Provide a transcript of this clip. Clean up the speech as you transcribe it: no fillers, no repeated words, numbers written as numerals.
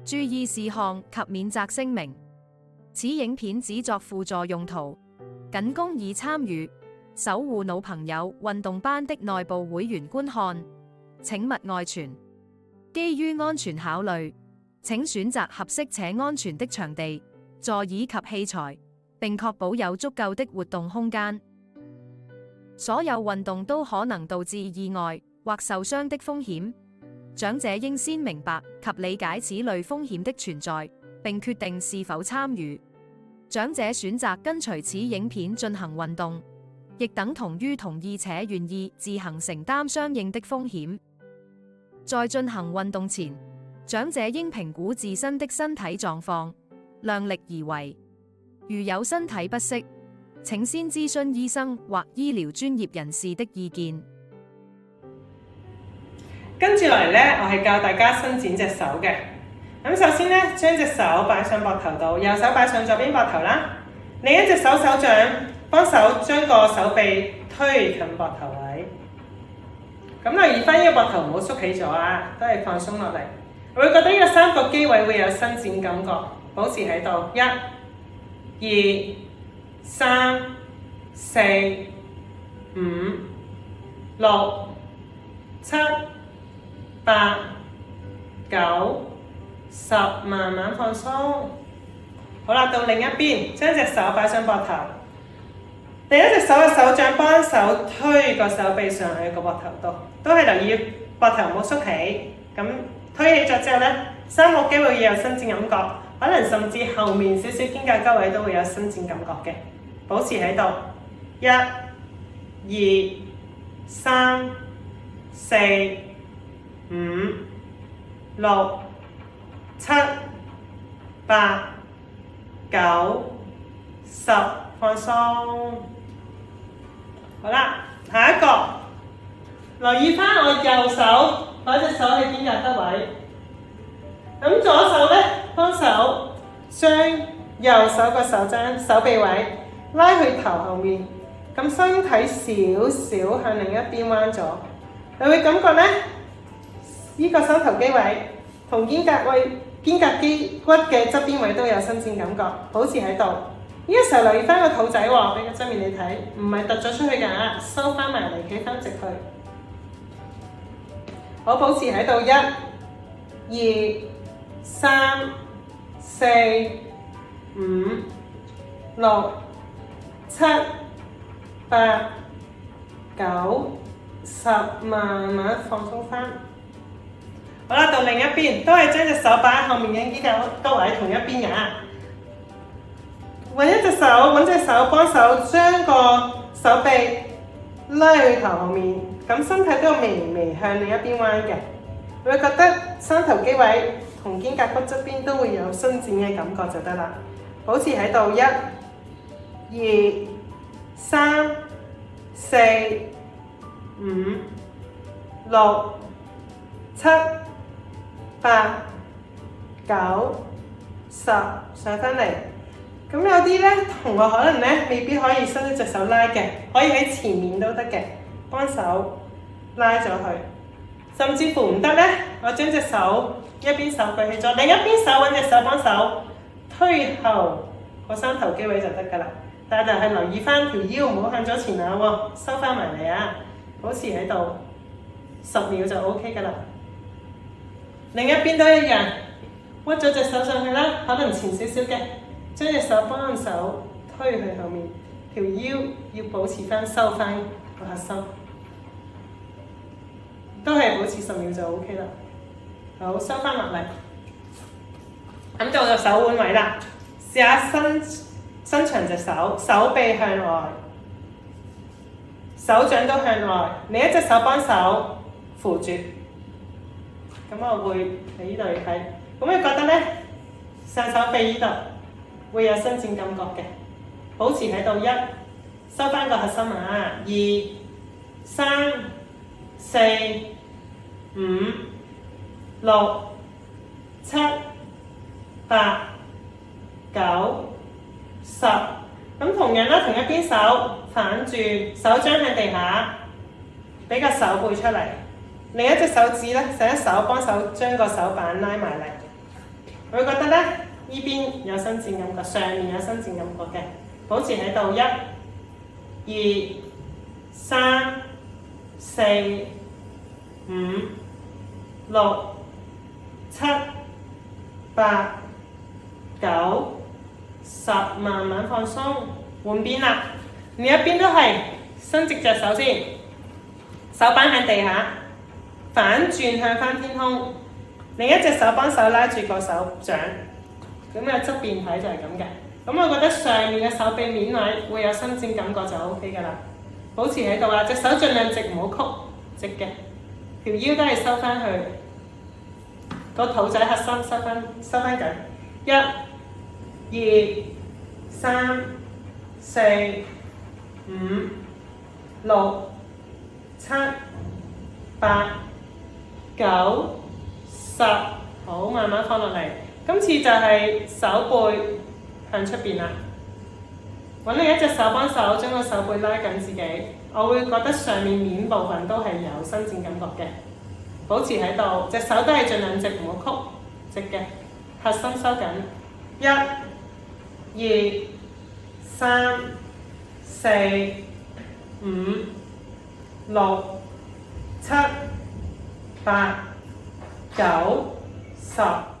注意事項及免責聲明。此影片只作輔助用途，僅供已參與守護腦朋友運動班的內部會員觀看，請勿外傳。基於安全考慮，請選擇合適且安全的場地、座椅及器材，並確保有足夠的活動空間。所有運動都可能導致意外或受傷的風險，長者應先明白及理解此類風險的存在，並決定是否參與。長者選擇跟隨此影片進行運動，亦等同於同意且願意自行承擔相應的風險。在進行運動前，長者應評估自身的身體狀況，量力而為。如有身體不適，請先諮詢醫生或醫療專業人士的意見。跟住落嚟呢，我係教大家伸展隻手嘅。咁首先呢，將隻手擺上膊頭度，右手擺上左邊膊頭啦，另一隻手掌幫手將個手臂推近膊頭位。咁留意翻呢個膊頭唔好縮起咗啊，都係放鬆落嚟。我會覺得呢個三角肌位會有伸展感覺，保持喺度。1、2、3、4、5、6、7、8、9、10，慢慢放鬆。好啦，到另一邊，將隻手擺上膊頭，另一隻手嘅手掌幫手推個手臂上去個膊頭度，都係留意膊頭唔好縮起。咁推起咗之後呢，三角肌會有伸展感覺，可能甚至後面少少肩胛肌位都會有伸展感覺嘅，保持喺度。1、2、3、4、5、6、7、8、9、10，放鬆。好啦，下一個，留意翻我右手擺隻手喺肩胛骨位，咁左手呢，幫手將右手個手踭手臂位拉去頭後面，咁身體少少向另一邊彎咗，你會感覺呢，呢個三頭肌位同肩胛肌骨嘅側邊位都有伸展感覺，保持喺度。呢個時候留意翻個肚仔喎，俾個側面你睇，唔係突咗出去㗎，收翻埋嚟，企翻直去。好，保持喺度。1、2、3、4、5、6、7、8、9、10，慢慢放鬆翻。好啦，到另一邊，都係將隻手擺喺後面嘅肩胛骨位同一邊㗎。揾隻手幫手將個手臂拉去頭後面，咁身體都微微向另一邊彎嘅。你會覺得三頭肌位同肩胛骨側邊都會有伸展嘅感覺就得啦。保持喺度。1、2、3、4、5、6、7、8、9、10，上翻嚟。咁有啲呢，同學可能呢未必可以伸一隻手拉嘅，可以喺前面都得嘅，幫手拉咗佢。甚至乎唔得呢，我將隻手一邊手舉起咗，另一邊手揾隻手幫手推後個三頭肌位就得㗎啦。但係留意翻條腰唔好向咗前啊喎，收翻埋嚟啊，保持喺度10秒就 OK 㗎啦。另一邊都一樣，屈咗隻手上去啦，可能前少少嘅。將隻手幫手推去後面，條腰要保持翻收翻個核心，都係保持10秒就 OK 啦。好，收翻落嚟，咁到咗手腕位啦，試下伸長隻手，手臂向外，手掌都向外，另一隻手幫手扶住。咁我會喺呢度睇，咁你覺得呢？上手臂呢度會有伸展感覺嘅，保持喺度。1，收翻個核心啊。2、3、4、5、6、7、8、9、10。咁同樣啦，同一邊手反轉，手掌向地下，俾個手背出嚟。另一隻手指咧，上一手幫手將個手板拉埋嚟。會覺得咧呢邊有伸展感覺，上面有伸展感覺嘅，保持喺度1、2、3、4、5、6、7、8、9、10，慢慢放鬆，換邊啦。另一邊都係伸直隻手先，手板喺地下，反轉向翻天空。另一隻手幫手拉住個手掌，咁嘅側邊睇就係咁嘅。咁我覺得上面嘅手臂面位會有伸展感覺就 O K 㗎啦。保持喺度啊，隻手盡量直唔好曲，直嘅，條腰都係收翻去，個肚仔核心收翻緊。1、2、3、4、5、6、7、8、9、10，好，慢慢放落嚟。今次就係手背向出邊啦。揾另一隻手幫手將個手背拉緊自己，我會覺得上面面部分都係有伸展感覺嘅。保持喺度，隻手都係盡量直唔好曲，直嘅，核心收緊。1、2、3、4、5、6、7、8、9、10。